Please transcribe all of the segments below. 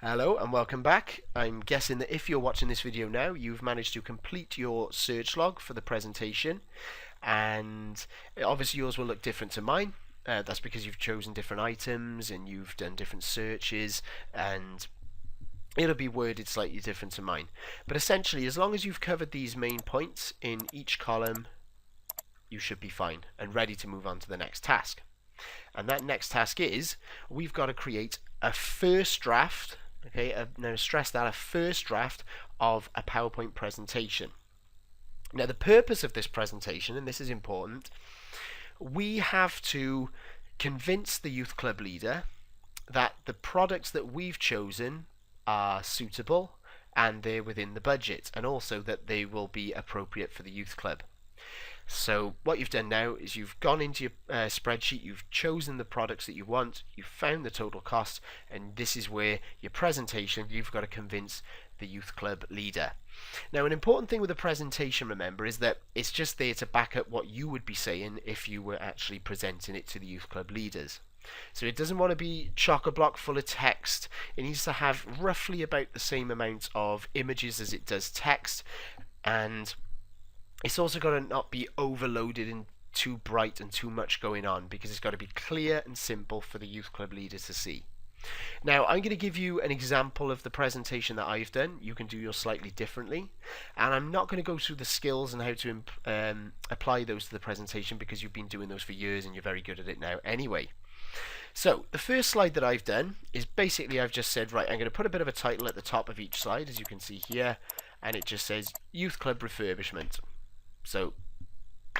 Hello and welcome back. I'm guessing that if you're watching this video now, you've managed to complete your search log for the presentation, and obviously yours will look different to mine. That's because you've chosen different items and you've done different searches, and it'll be worded slightly different to mine. But essentially, as long as you've covered these main points in each column, you should be fine and ready to move on to the next task. And that next task is, we've got to create a first draft. Okay, now stress that, a first draft of a PowerPoint presentation. Now the purpose of this presentation, and this is important, we have to convince the youth club leader that the products that we've chosen are suitable and they're within the budget, and also that they will be appropriate for the youth club. So what you've done now is you've gone into your spreadsheet, you've chosen the products that you want, you've found the total cost, and this is where your presentation, you've got to convince the youth club leader. Now, an important thing with a presentation, remember, is that it's just there to back up what you would be saying if you were actually presenting it to the youth club leaders. So it doesn't want to be chock-a-block full of text. It needs to have roughly about the same amount of images as it does text, and it's also got to not be overloaded and too bright and too much going on, because it's got to be clear and simple for the youth club leaders to see. Now, I'm going to give you an example of the presentation that I've done. You can do yours slightly differently, and I'm not going to go through the skills and how to apply those to the presentation, because you've been doing those for years and you're very good at it now anyway. So the first slide that I've done is basically, I've just said, right, I'm going to put a bit of a title at the top of each slide, as you can see here, and it just says Youth Club Refurbishment. So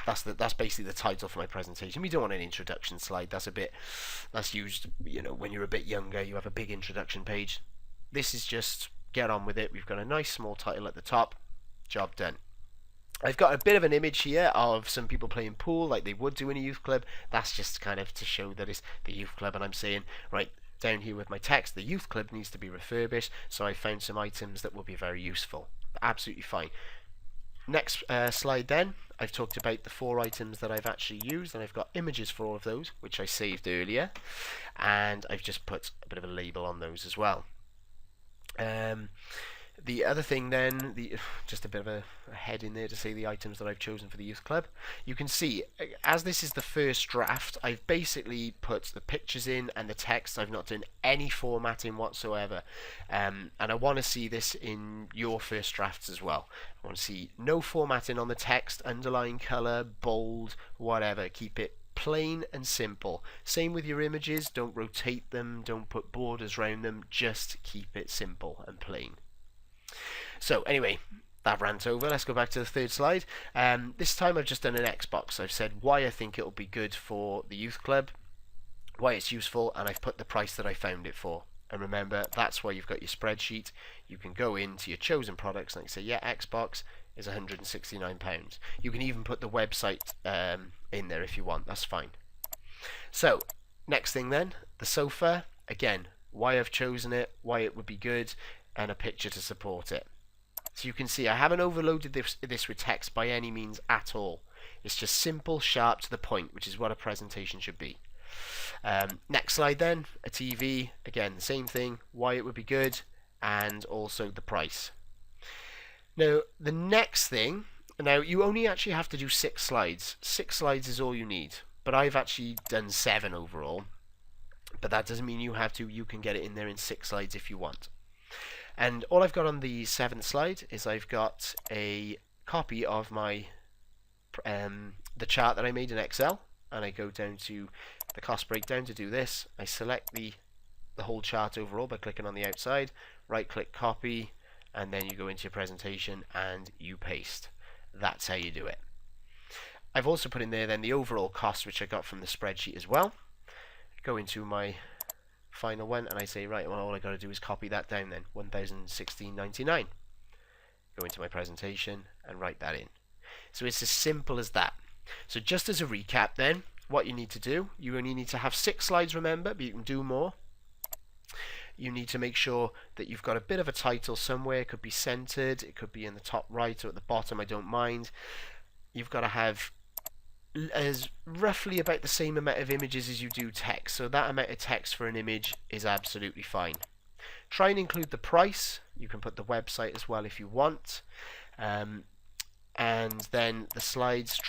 that's basically the title for my presentation. We don't want an introduction slide. That's used, when you're a bit younger, you have a big introduction page. This is just get on with it. We've got a nice small title at the top. Job done. I've got a bit of an image here of some people playing pool like they would do in a youth club. That's just kind of to show that it's the youth club, and I'm saying, right, down here with my text, the youth club needs to be refurbished, so I found some items that will be very useful. Absolutely fine. Next slide then, I've talked about the 4 items that I've actually used, and I've got images for all of those, which I saved earlier, and I've just put a bit of a label on those as well. The other thing then, just a bit of a head in there to say the items that I've chosen for the youth club. You can see, as this is the first draft, I've basically put the pictures in and the text. I've not done any formatting whatsoever, and I want to see this in your first drafts as well. I want to see no formatting on the text, underline, colour, bold, whatever. Keep it plain and simple. Same with your images, don't rotate them, don't put borders around them, just keep it simple and plain. So anyway, that rant over, let's go back to the third slide. This time I've just done an Xbox. I've said why I think it'll be good for the youth club, why it's useful, and I've put the price that I found it for. And remember, that's why you've got your spreadsheet. You can go into your chosen products and you say, yeah, Xbox is £169. You can even put the website in there if you want, that's fine. So, next thing then, the sofa. Again, why I've chosen it, why it would be good, and a picture to support it. So you can see I haven't overloaded this with text by any means at all. It's just simple, sharp, to the point, which is what a presentation should be. Next slide then, a TV. Again, the same thing, why it would be good, and also the price. Now, the next thing, now you only actually have to do 6 slides. 6 slides is all you need, but I've actually done 7 overall. But that doesn't mean you have to. You can get it in there in 6 slides if you want. And all I've got on the 7th slide is I've got a copy of my the chart that I made in Excel, and I go down to the cost breakdown to do this. I select the whole chart overall by clicking on the outside, right click copy, and then you go into your presentation and you paste. That's how you do it. I've also put in there then the overall cost, which I got from the spreadsheet as well. Go into my final one and I say, right, well, all I got to do is copy that down then, $1,016.99. Go into my presentation and write that in. So it's as simple as that. So just as a recap then, what you need to do, you only need to have 6 slides, remember, but you can do more. You need to make sure that you've got a bit of a title somewhere. It could be centered, it could be in the top right or at the bottom, I don't mind. You've got to have as roughly about the same amount of images as you do text, so that amount of text for an image is absolutely fine. Try and include the price. You can put the website as well if you want. And then the slides,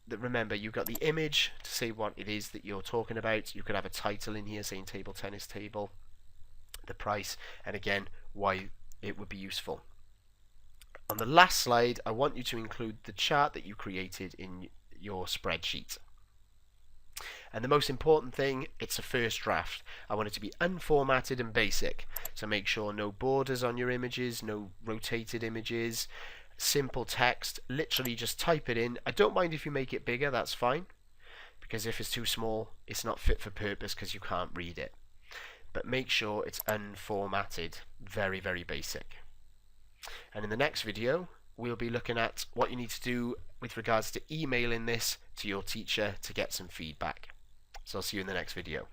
remember, you've got the image to say what it is that you're talking about. You could have a title in here saying table tennis table, the price, and again why it would be useful. On the last slide, I want you to include the chart that you created in your spreadsheet. And the most important thing, it's a first draft. I want it to be unformatted and basic. So make sure no borders on your images, no rotated images, simple text. Literally just type it in. I don't mind if you make it bigger, that's fine. Because if it's too small, it's not fit for purpose because you can't read it. But make sure it's unformatted. Very, very basic. And in the next video, we'll be looking at what you need to do with regards to emailing this to your teacher to get some feedback. So I'll see you in the next video.